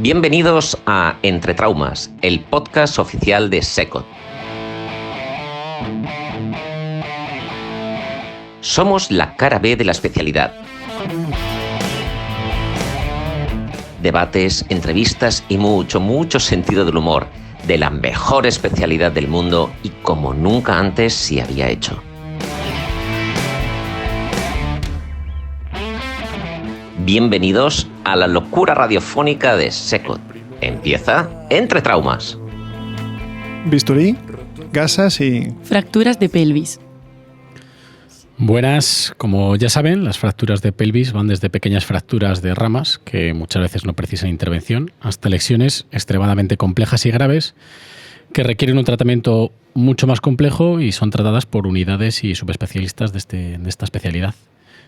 Bienvenidos a Entre Traumas, el podcast oficial de SECOT. Somos la cara B de la especialidad. Debates, entrevistas y mucho sentido del humor, de la mejor especialidad del mundo y como nunca antes se había hecho. Bienvenidos a la locura radiofónica de SECOT. Empieza Entre Traumas. Bisturí, gasas y... fracturas de pelvis. Buenas, como ya saben, las fracturas de pelvis van desde pequeñas fracturas de ramas, que muchas veces no precisan intervención, hasta lesiones extremadamente complejas y graves, que requieren un tratamiento mucho más complejo y son tratadas por unidades y subespecialistas de esta especialidad,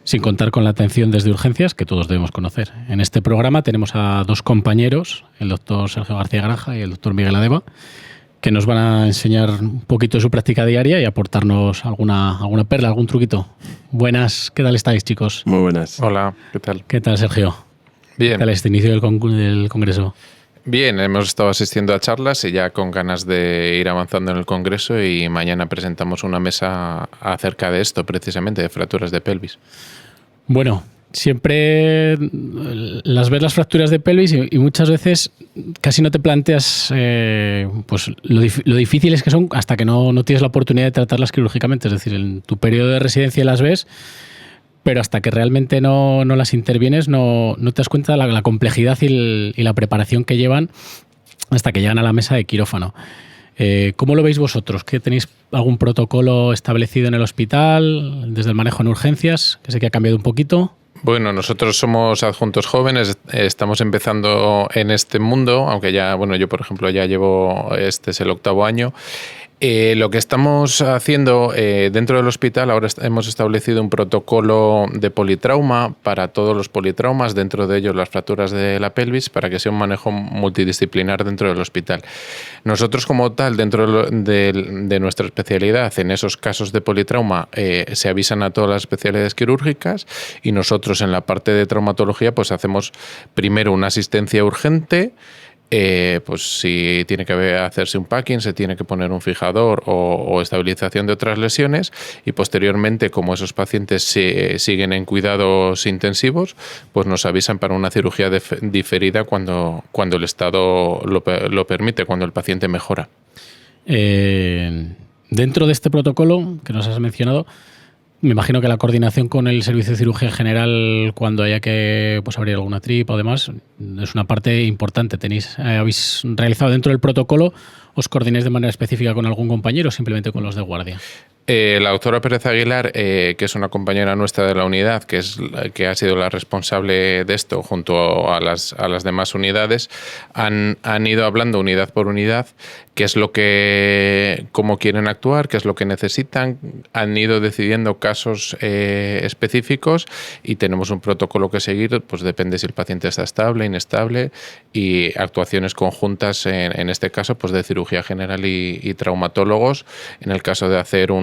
sin contar con la atención desde urgencias que todos debemos conocer. En este programa tenemos a dos compañeros, el doctor Sergio García Granja y el doctor Miguel Adeba, que nos van a enseñar un poquito de su práctica diaria y aportarnos alguna perla, algún truquito. Buenas, ¿qué tal estáis, chicos? Muy buenas. Hola, ¿qué tal? ¿Qué tal, Sergio? Bien. ¿Qué tal este inicio del congreso? Bien, hemos estado asistiendo a charlas y ya con ganas de ir avanzando en el congreso, y mañana presentamos una mesa acerca de esto, precisamente, de fracturas de pelvis. Bueno, siempre las ves las fracturas de pelvis y muchas veces casi no te planteas pues lo difíciles que son hasta que no tienes la oportunidad de tratarlas quirúrgicamente. Es decir, en tu periodo de residencia las ves, pero hasta que realmente no las intervienes no te das cuenta de la complejidad y la preparación que llevan hasta que llegan a la mesa de quirófano. ¿Cómo lo veis vosotros? ¿Que tenéis algún protocolo establecido en el hospital desde el manejo en urgencias? Que sé que ha cambiado un poquito. Bueno, nosotros somos adjuntos jóvenes, estamos empezando en este mundo, aunque ya, bueno, yo por ejemplo ya llevo, este es el 8º año. Lo que estamos haciendo dentro del hospital, ahora hemos establecido un protocolo de politrauma para todos los politraumas, dentro de ellos las fracturas de la pelvis, para que sea un manejo multidisciplinar dentro del hospital. Nosotros como tal, dentro de nuestra especialidad, en esos casos de politrauma, se avisan a todas las especialidades quirúrgicas, y nosotros en la parte de traumatología pues hacemos primero una asistencia urgente. Pues si tiene que hacerse un packing, se tiene que poner un fijador o estabilización de otras lesiones, y posteriormente, como esos pacientes siguen en cuidados intensivos, pues nos avisan para una cirugía diferida cuando el estado lo permite, cuando el paciente mejora. Dentro de este protocolo que nos has mencionado, me imagino que la coordinación con el servicio de cirugía general cuando haya que abrir alguna tripa o demás es una parte importante. ¿Habéis realizado dentro del protocolo, os coordináis de manera específica con algún compañero o simplemente con los de guardia? La doctora Pérez Aguilar, que es una compañera nuestra de la unidad, que ha sido la responsable de esto junto a las demás unidades, han ido hablando unidad por unidad cómo quieren actuar, qué es lo que necesitan, han ido decidiendo casos específicos, y tenemos un protocolo que seguir, pues depende si el paciente está estable, inestable, y actuaciones conjuntas en este caso pues de cirugía general y traumatólogos, en el caso de hacer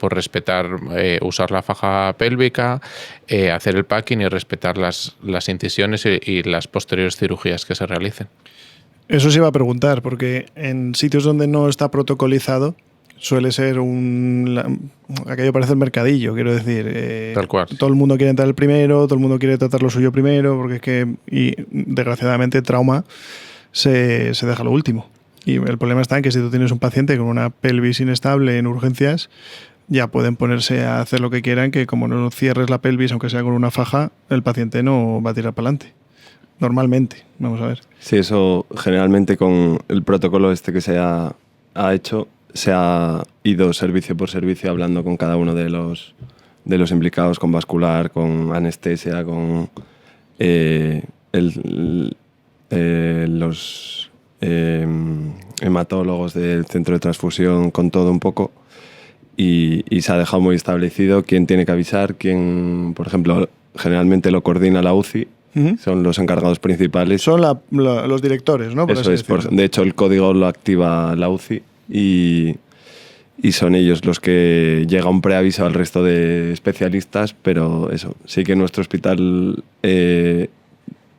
por respetar, usar la faja pélvica, hacer el packing y respetar las incisiones y las posteriores cirugías que se realicen. Eso se iba a preguntar, porque en sitios donde no está protocolizado suele ser aquello parece el mercadillo, quiero decir. Tal cual. Todo el mundo quiere entrar el primero, todo el mundo quiere tratar lo suyo primero, porque es que, y desgraciadamente, trauma se deja lo último. Y el problema está en que si tú tienes un paciente con una pelvis inestable en urgencias, ya pueden ponerse a hacer lo que quieran, que como no cierres la pelvis, aunque sea con una faja, el paciente no va a tirar para adelante. Normalmente, vamos a ver. Sí, eso generalmente con el protocolo que se ha hecho, se ha ido servicio por servicio hablando con cada uno de los implicados, con vascular, con anestesia, con los hematólogos del centro de transfusión, con todo un poco, y se ha dejado muy establecido quién tiene que avisar, quién, por ejemplo, generalmente lo coordina la UCI. Son los encargados principales. Son los directores, ¿no? Eso es. De hecho, el código lo activa la UCI y son ellos los que llega un preaviso al resto de especialistas, pero eso, sí que nuestro hospital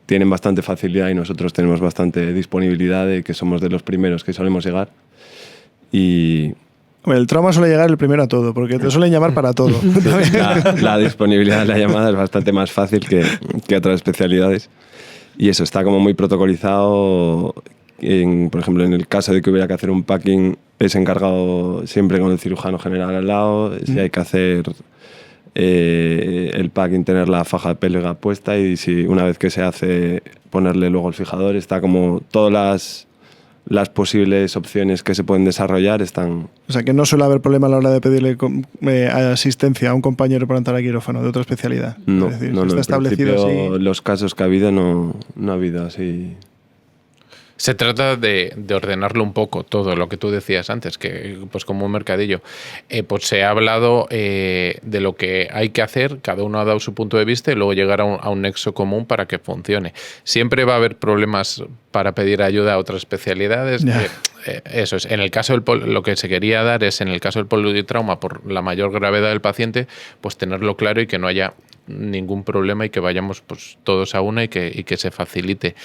tienen bastante facilidad y nosotros tenemos bastante disponibilidad, de que somos de los primeros que solemos llegar. Y Hombre, el trauma suele llegar el primero a todo, porque te suelen llamar para todo. la disponibilidad de la llamada es bastante más fácil que otras especialidades. Y eso está como muy protocolizado. Por ejemplo, en el caso de que hubiera que hacer un packing, es encargado siempre con el cirujano general al lado. Si hay que hacer el packing, tener la faja pélvica puesta, y si una vez que se hace, ponerle luego el fijador. Está como todas las posibles opciones que se pueden desarrollar están. O sea, que no suele haber problema a la hora de pedirle asistencia a un compañero para entrar a quirófano de otra especialidad. No, es decir, no, está en establecido principio, así. los casos que ha habido no ha habido así. Se trata de ordenarlo un poco todo, lo que tú decías antes, que pues como un mercadillo. Pues se ha hablado de lo que hay que hacer, cada uno ha dado su punto de vista y luego llegar a un nexo común para que funcione. Siempre va a haber problemas para pedir ayuda a otras especialidades. Eso es. En el caso lo que se quería dar es, en el caso del politrauma, por la mayor gravedad del paciente, pues tenerlo claro y que no haya ningún problema y que vayamos pues todos a una y que se facilite.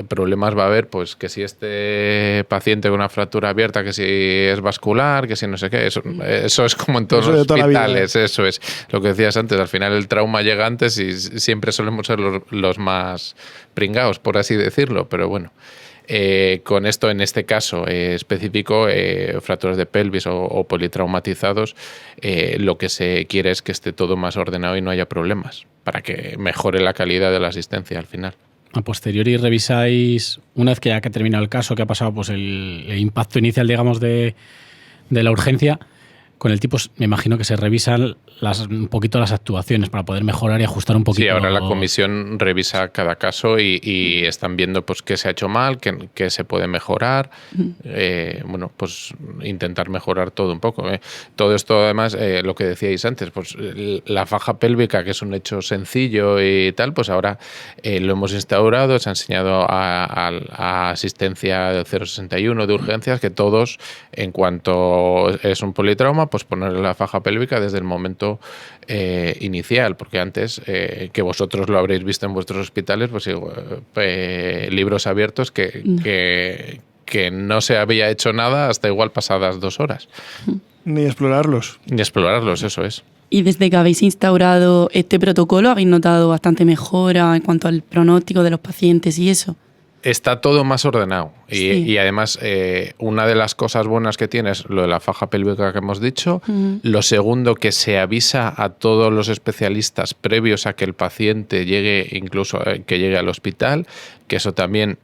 Problemas va a haber, pues que si este paciente con una fractura abierta, que si es vascular, que si no sé qué, eso es como en todos los hospitales, eso es lo que decías antes, al final el trauma llega antes y siempre solemos ser los más pringados, por así decirlo, pero bueno. Con esto, en este caso específico, fracturas de pelvis o politraumatizados, lo que se quiere es que esté todo más ordenado y no haya problemas, para que mejore la calidad de la asistencia al final. A posteriori revisáis, una vez que ya que ha terminado el caso, que ha pasado pues el impacto inicial, digamos, de la urgencia, con el tipo me imagino que se revisan un poquito las actuaciones para poder mejorar y ajustar un poquito. Sí, ahora la comisión revisa cada caso y están viendo pues qué se ha hecho mal, qué se puede mejorar. Bueno, pues intentar mejorar todo un poco. Todo esto, además, lo que decíais antes, pues la faja pélvica, que es un hecho sencillo y tal, pues ahora lo hemos instaurado, se ha enseñado a asistencia del 061 de urgencias, que todos, en cuanto es un politrauma, pues ponerle la faja pélvica desde el momento inicial, porque antes, que vosotros lo habréis visto en vuestros hospitales, pues libros abiertos que no se había hecho nada hasta igual pasadas 2 horas. Ni explorarlos. Ni explorarlos, eso es. Y desde que habéis instaurado este protocolo, ¿habéis notado bastante mejora en cuanto al pronóstico de los pacientes y eso? Está todo más ordenado y además una de las cosas buenas que tiene es lo de la faja pélvica que hemos dicho. Lo segundo, que se avisa a todos los especialistas previos a que el paciente llegue, incluso que llegue al hospital, que eso también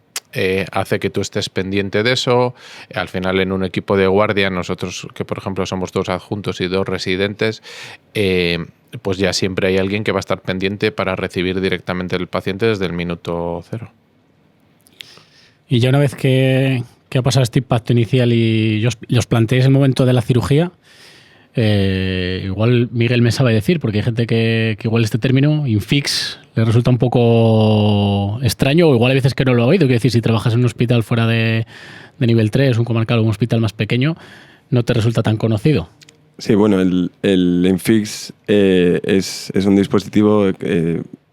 hace que tú estés pendiente de eso. Al final, en un equipo de guardia, nosotros que por ejemplo somos 2 adjuntos y 2 residentes, pues ya siempre hay alguien que va a estar pendiente para recibir directamente el paciente desde el minuto 0. Y ya una vez que ha pasado este impacto inicial y os planteéis el momento de la cirugía, igual Miguel me sabe decir, porque hay gente que igual este término, infix, le resulta un poco extraño, o igual hay veces que no lo ha oído. Quiero decir, si trabajas en un hospital fuera de nivel 3, un comarcal o un hospital más pequeño, no te resulta tan conocido. Sí, bueno, el infix es un dispositivo...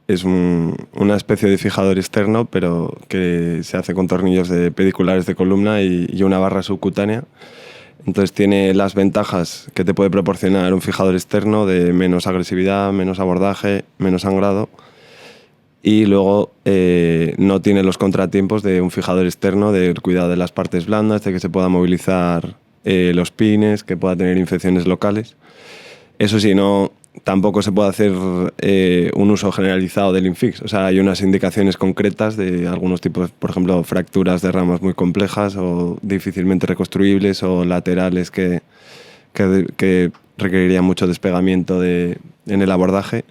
es una especie de fijador externo, pero que se hace con tornillos pediculares de columna y una barra subcutánea. Entonces tiene las ventajas que te puede proporcionar un fijador externo de menos agresividad, menos abordaje, menos sangrado. Y luego no tiene los contratiempos de un fijador externo, del cuidado de las partes blandas, de que se pueda movilizar los pines, que pueda tener infecciones locales. Eso sí, tampoco se puede hacer un uso generalizado del infix. O sea, hay unas indicaciones concretas de algunos tipos, por ejemplo, fracturas de ramas muy complejas o difícilmente reconstruibles, o laterales que requerirían mucho despegamiento en el abordaje.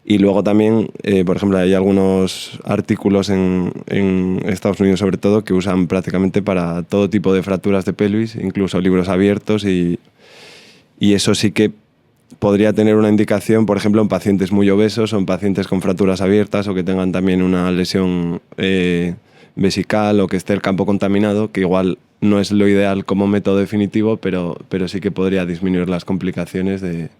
Y luego también, por ejemplo, hay algunos artículos en Estados Unidos sobre todo que usan prácticamente para todo tipo de fracturas de pelvis, incluso libros abiertos, y eso sí que podría tener una indicación, por ejemplo, en pacientes muy obesos o en pacientes con fracturas abiertas o que tengan también una lesión vesical o que esté el campo contaminado, que igual no es lo ideal como método definitivo, pero sí que podría disminuir las complicaciones de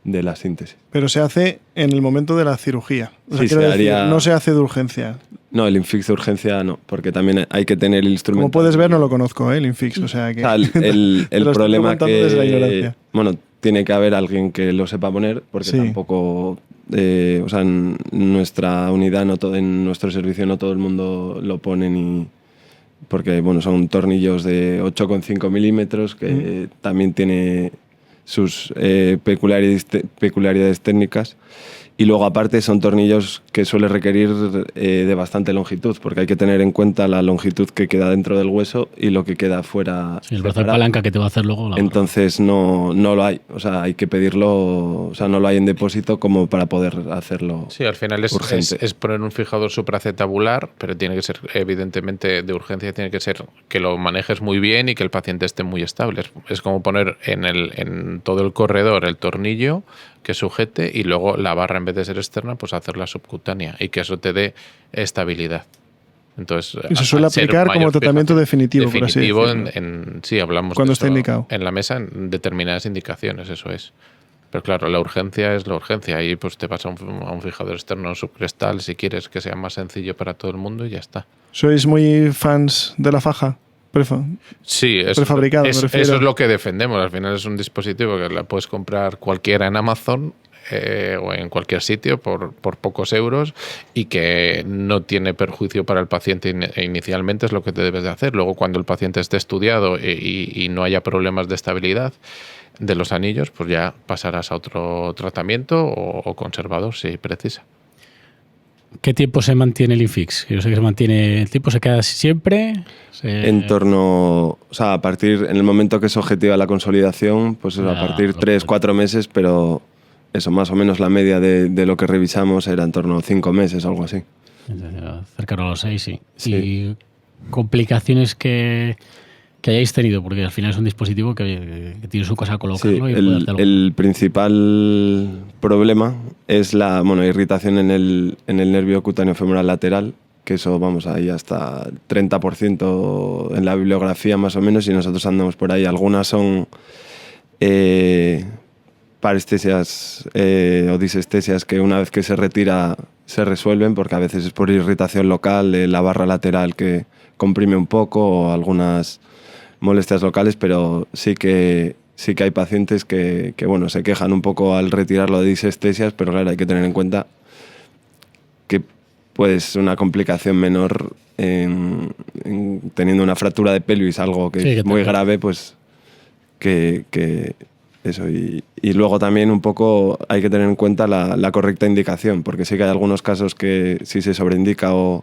de la síntesis. Pero se hace en el momento de la cirugía. O sea, Sí, quiero se decir, haría- no se hace de urgencia. No, el Infix de urgencia no, porque también hay que tener el instrumento. Como puedes ver, no lo conozco, el Infix. O sea, que O sea, el te lo estoy problema preguntando desde la que... ignorancia. Bueno, tiene que haber alguien que lo sepa poner, porque Sí. tampoco... o sea, en nuestra unidad, en nuestro servicio, no todo el mundo lo pone ni... Porque, bueno, son tornillos de 8,5 milímetros, que también tiene sus peculiaridades técnicas. Y luego, aparte, son tornillos que suele requerir de bastante longitud, porque hay que tener en cuenta la longitud que queda dentro del hueso y lo que queda fuera. Sí, el brazo de separado. palanca que te va a hacer luego la Entonces no lo hay. O sea, hay que pedirlo, o sea, no lo hay en depósito como para poder hacerlo. Sí, al final urgente. es poner un fijador supracetabular, pero tiene que ser, evidentemente, de urgencia, tiene que ser que lo manejes muy bien y que el paciente esté muy estable. Es como poner en todo el corredor el tornillo que sujete y luego la barra, en vez de ser externa, pues hacerla subcutánea y que eso te dé estabilidad. Entonces, Y se suele al ser aplicar mayor como tratamiento fijación- definitivo, por así definitivo decirlo. sí, hablamos Cuando de está eso indicado. en la mesa en determinadas indicaciones, eso es. Pero claro, la urgencia es la urgencia. Ahí pues te vas a un fijador externo subcrestal si quieres que sea más sencillo para todo el mundo y ya está. ¿Sois muy fans de la faja? Sí, Prefabricado, me refiero. eso es lo que defendemos. Al final es un dispositivo que la puedes comprar cualquiera en Amazon o en cualquier sitio por pocos euros y que no tiene perjuicio para el paciente inicialmente, es lo que te debes de hacer. Luego, cuando el paciente esté estudiado y no haya problemas de estabilidad de los anillos, pues ya pasarás a otro tratamiento o conservador si precisa. ¿Qué tiempo se mantiene el Infix? Yo sé que se mantiene, el tiempo se queda siempre. En torno, o sea, en el momento que se objetiva la consolidación, pues eso, a partir de 3-4 meses, pero eso, más o menos la media de lo que revisamos era en torno a 5 meses o algo así. Cercano a los 6, sí. Sí. Y complicaciones que hayáis tenido, porque al final es un dispositivo que tiene su cosa a colocarlo Sí, y puede hacer algo. el principal problema es la irritación en el nervio cutáneo femoral lateral, que eso, vamos, ahí hasta 30% en la bibliografía más o menos, y nosotros andamos por ahí. Algunas son parestesias o disestesias que una vez que se retira se resuelven, porque a veces es por irritación local de la barra lateral que comprime un poco, o algunas molestias locales, pero sí que hay pacientes que bueno, se quejan un poco al retirarlo de disestesias, pero claro, hay que tener en cuenta que puede ser una complicación menor en teniendo una fractura de pelvis, algo que Sí, es muy grave, pues que eso. Y luego también un poco hay que tener en cuenta la correcta indicación, porque sí que hay algunos casos que si se sobreindica o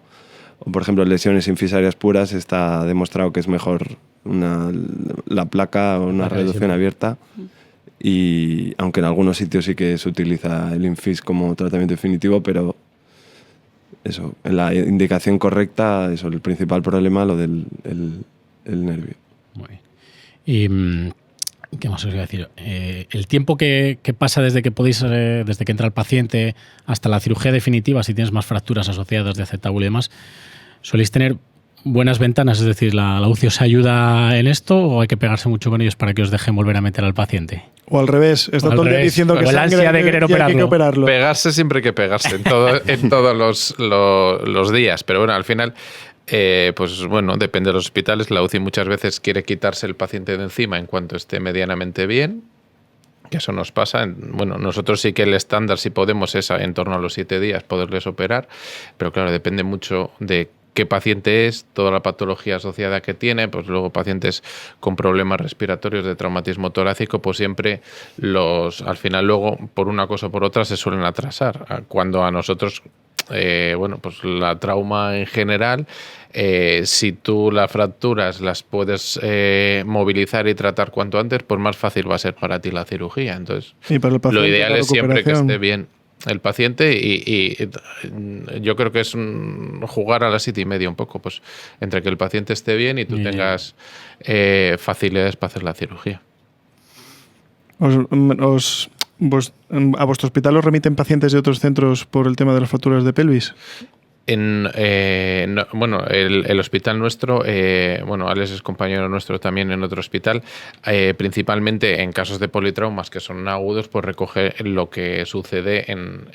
por ejemplo, lesiones infisarias puras, está demostrado que es mejor la placa o una reducción abierta. Y aunque en algunos sitios sí que se utiliza el Infix como tratamiento definitivo, pero eso, en la indicación correcta, eso, el principal problema, lo del el nervio. Muy bien. Y ¿qué más os iba a decir? El tiempo que pasa desde que desde que entra el paciente hasta la cirugía definitiva, si tienes más fracturas asociadas de acetábulo y demás, ¿soléis tener buenas ventanas? Es decir, ¿la UCI os ayuda en esto o hay que pegarse mucho con ellos para que os dejen volver a meter al paciente? O al revés, está todo el día diciendo que O la ansia de querer y hay que operarlo. Pegarse siempre hay que pegarse en todos los días, pero bueno, al final, pues bueno, depende de los hospitales. La UCI muchas veces quiere quitarse el paciente de encima en cuanto esté medianamente bien, que eso nos pasa. Bueno, nosotros sí que el estándar, si podemos, es en torno a los 7 días poderles operar, pero claro, depende mucho de qué paciente es, toda la patología asociada que tiene, pues luego pacientes con problemas respiratorios de traumatismo torácico, pues siempre al final luego, por una cosa o por otra, se suelen atrasar. Cuando a nosotros, bueno, pues la trauma en general, si tú las fracturas las puedes movilizar y tratar cuanto antes, pues más fácil va a ser para ti la cirugía. Entonces, Y para el paciente, lo ideal la es siempre que recuperación. esté bien el paciente y yo creo que es jugar a las 7:30 un poco, pues entre que el paciente esté bien y tú tengas facilidades para hacer la cirugía. ¿A vuestro hospital os remiten pacientes de otros centros por el tema de las fracturas de pelvis? Bueno, el hospital nuestro, bueno, Alex es compañero nuestro también en otro hospital, principalmente en casos de politraumas que son agudos, pues recoge lo que sucede en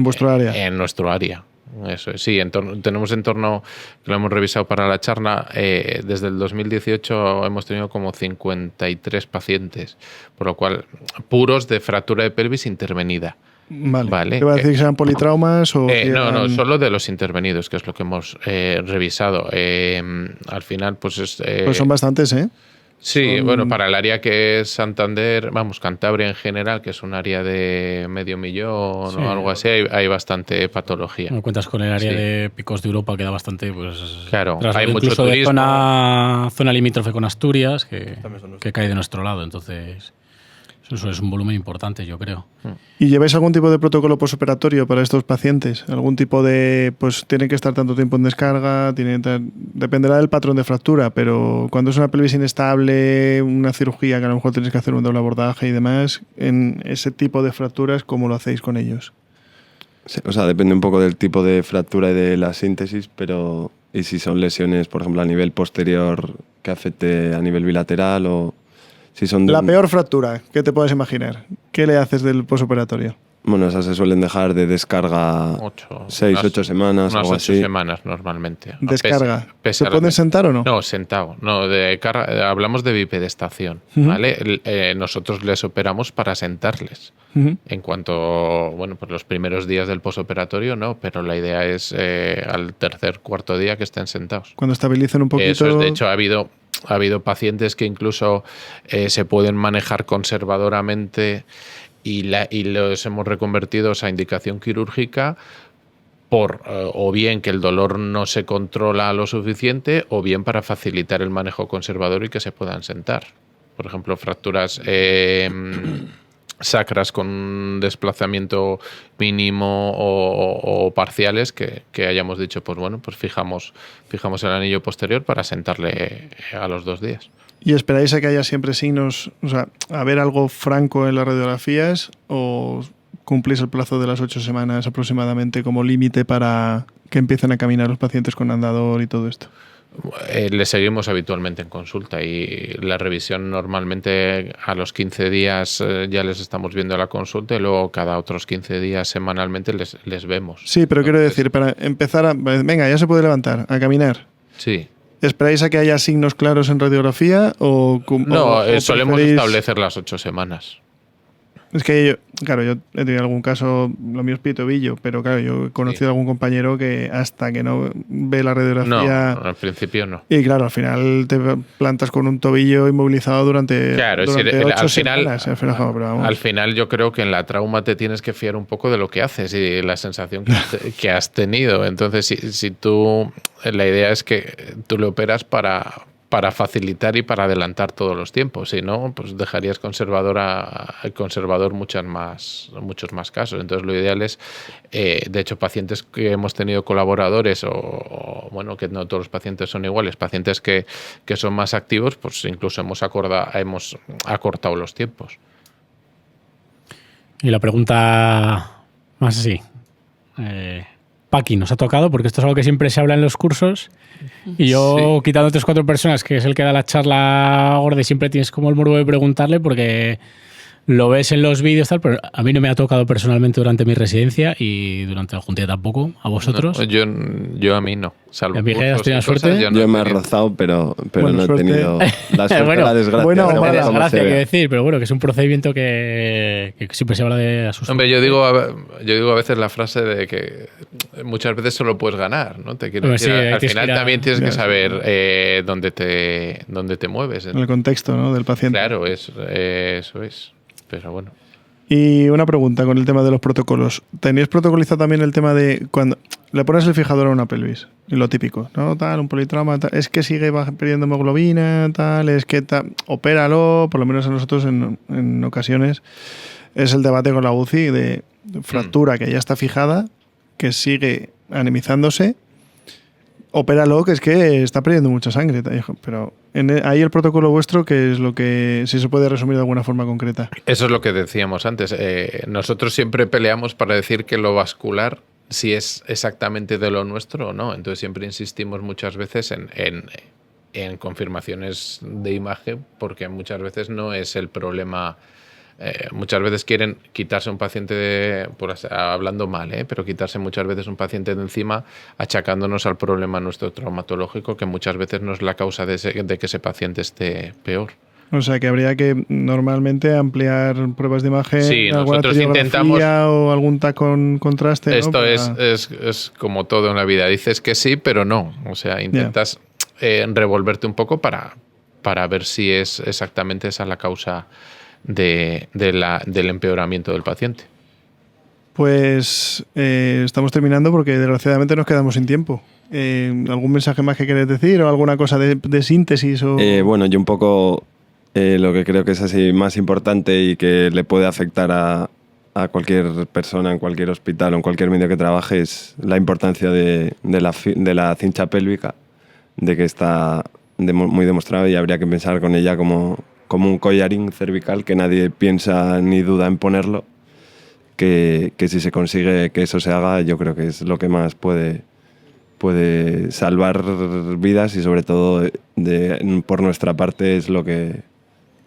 vuestro área. En nuestro área. Eso es, sí, tenemos en torno, que lo hemos revisado para la charla, desde el 2018 hemos tenido como 53 pacientes, por lo cual, puros de fractura de pelvis intervenida. Vale. ¿Qué va a decir que sean politraumas o no, solo de los intervenidos, que es lo que hemos revisado. Al final, pues pues son bastantes, ¿eh? Sí, bueno, para el área que es Santander, vamos, Cantabria en general, que es un área de 500.000 o algo así, hay bastante patología. No cuentas con el área de Picos de Europa, que da bastante, pues... Claro, hay mucho incluso turismo. De zona limítrofe con Asturias, que cae de nuestro lado, entonces... Eso es un volumen importante, yo creo. ¿Y lleváis algún tipo de protocolo posoperatorio para estos pacientes? ¿Algún tipo de, pues tienen que estar tanto tiempo en descarga? Dependerá del patrón de fractura, pero cuando es una pelvis inestable, una cirugía que a lo mejor tienes que hacer un doble abordaje y demás, en ese tipo de fracturas, ¿cómo lo hacéis con ellos? Sí, o sea, depende un poco del tipo de fractura y de la síntesis, pero y si son lesiones, por ejemplo, a nivel posterior que afecte a nivel bilateral o... Si son la peor fractura, ¿qué te puedes imaginar? ¿Qué le haces del posoperatorio? Bueno, esas se suelen dejar de descarga 6, 8 semanas, unas algo 8 así. semanas normalmente. ¿Descarga? ¿Se pueden sentar o no? No, sentado. No, hablamos de bipedestación, ¿vale? Nosotros les operamos para sentarles. En cuanto, bueno, pues los primeros días del posoperatorio no, pero la idea es al tercer, cuarto día que estén sentados. Cuando estabilicen un poquito... Eso es, de hecho, ha habido pacientes que incluso se pueden manejar conservadoramente y los hemos reconvertido a indicación quirúrgica por o bien que el dolor no se controla lo suficiente o bien para facilitar el manejo conservador y que se puedan sentar. Por ejemplo, fracturas sacras con desplazamiento mínimo o parciales que hayamos dicho, pues bueno, pues fijamos el anillo posterior para sentarle a los 2 días. ¿Y esperáis a que haya siempre signos, o sea, a ver algo franco en las radiografías o cumplís el plazo de las 8 semanas aproximadamente como límite para que empiecen a caminar los pacientes con andador y todo esto? Le seguimos habitualmente en consulta y la revisión normalmente a los 15 días ya les estamos viendo la consulta y luego cada otros 15 días semanalmente les vemos. Sí, pero quiero decir, para empezar venga, ya se puede levantar, a caminar. Sí. ¿Esperáis a que haya signos claros en radiografía o solemos establecer las 8 semanas. Es que yo he tenido algún caso, lo mío es pie y tobillo, pero claro, yo he conocido a algún compañero que hasta que no ve la radiografía... No, al principio no. Y claro, al final te plantas con un tobillo inmovilizado durante 8 semanas. Al final yo creo que en la trauma te tienes que fiar un poco de lo que haces y la sensación que has tenido. Entonces, si tú... La idea es que tú le operas para facilitar y para adelantar todos los tiempos. Si no, pues dejarías conservador muchos más casos. Entonces, lo ideal es, de hecho, pacientes que hemos tenido colaboradores o bueno, que no todos los pacientes son iguales, pacientes que son más activos, pues incluso hemos acortado los tiempos. Y la pregunta más así... Paqui, nos ha tocado, porque esto es algo que siempre se habla en los cursos y yo quitando 3 o 4 personas, que es el que da la charla gorda y siempre tienes como el morbo de preguntarle porque lo ves en los vídeos tal, pero a mí no me ha tocado personalmente durante mi residencia y durante la Juntilla tampoco. ¿A vosotros? No, yo a mí no. Salvo Miguel, ¿has tenido suerte? Yo me he rozado, pero bueno, no he tenido la suerte, bueno, la desgracia. Bueno, la desgracia, hay que decir, pero bueno, que es un procedimiento que siempre se habla de asustar. Hombre, yo digo a veces la frase de que muchas veces solo puedes ganar, ¿no? Te quiero decir, al final también tienes que saber dónde te mueves. En el contexto, ¿no?, del paciente. Claro, eso es. Pero bueno. Y una pregunta con el tema de los protocolos. ¿Tenéis protocolizado también el tema de cuando le pones el fijador a una pelvis? Y lo típico, ¿no? Tal, un politrauma, tal, es que sigue perdiendo hemoglobina, tal, es que opéralo, por lo menos a nosotros en ocasiones es el debate con la UCI de fractura que ya está fijada, que sigue anemizándose. Opéralo, que es que está perdiendo mucha sangre. Pero ahí el protocolo vuestro, que es lo que, si se puede resumir de alguna forma concreta. Eso es lo que decíamos antes. Nosotros siempre peleamos para decir que lo vascular si es exactamente de lo nuestro o no. Entonces siempre insistimos muchas veces en confirmaciones de imagen, porque muchas veces no es el problema. Muchas veces quieren quitarse un paciente, hablando mal, pero quitarse muchas veces un paciente de encima, achacándonos al problema nuestro traumatológico, que muchas veces no es la causa de que ese paciente esté peor. O sea, que habría que normalmente ampliar pruebas de imagen, sí, alguna nosotros intentamos, o algún TAC con contraste. ¿no? Esto es como todo en la vida. Dices que sí, pero no. O sea, intentas revolverte un poco para ver si es exactamente esa la causa del empeoramiento del paciente. Pues estamos terminando porque desgraciadamente nos quedamos sin tiempo. ¿Algún mensaje más que querés decir o alguna cosa de síntesis? Bueno, yo un poco lo que creo que es así más importante y que le puede afectar a cualquier persona en cualquier hospital o en cualquier medio que trabaje es la importancia de la cincha pélvica, de que está muy demostrada y habría que pensar con ella como un collarín cervical que nadie piensa ni duda en ponerlo, que si se consigue que eso se haga, yo creo que es lo que más puede salvar vidas y sobre todo por nuestra parte es lo que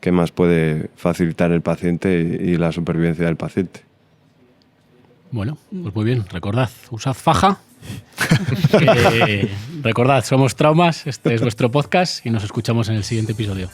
más puede facilitar el paciente y la supervivencia del paciente. Bueno, pues muy bien, recordad, usad faja. Recordad, somos Traumas, este es vuestro podcast y nos escuchamos en el siguiente episodio.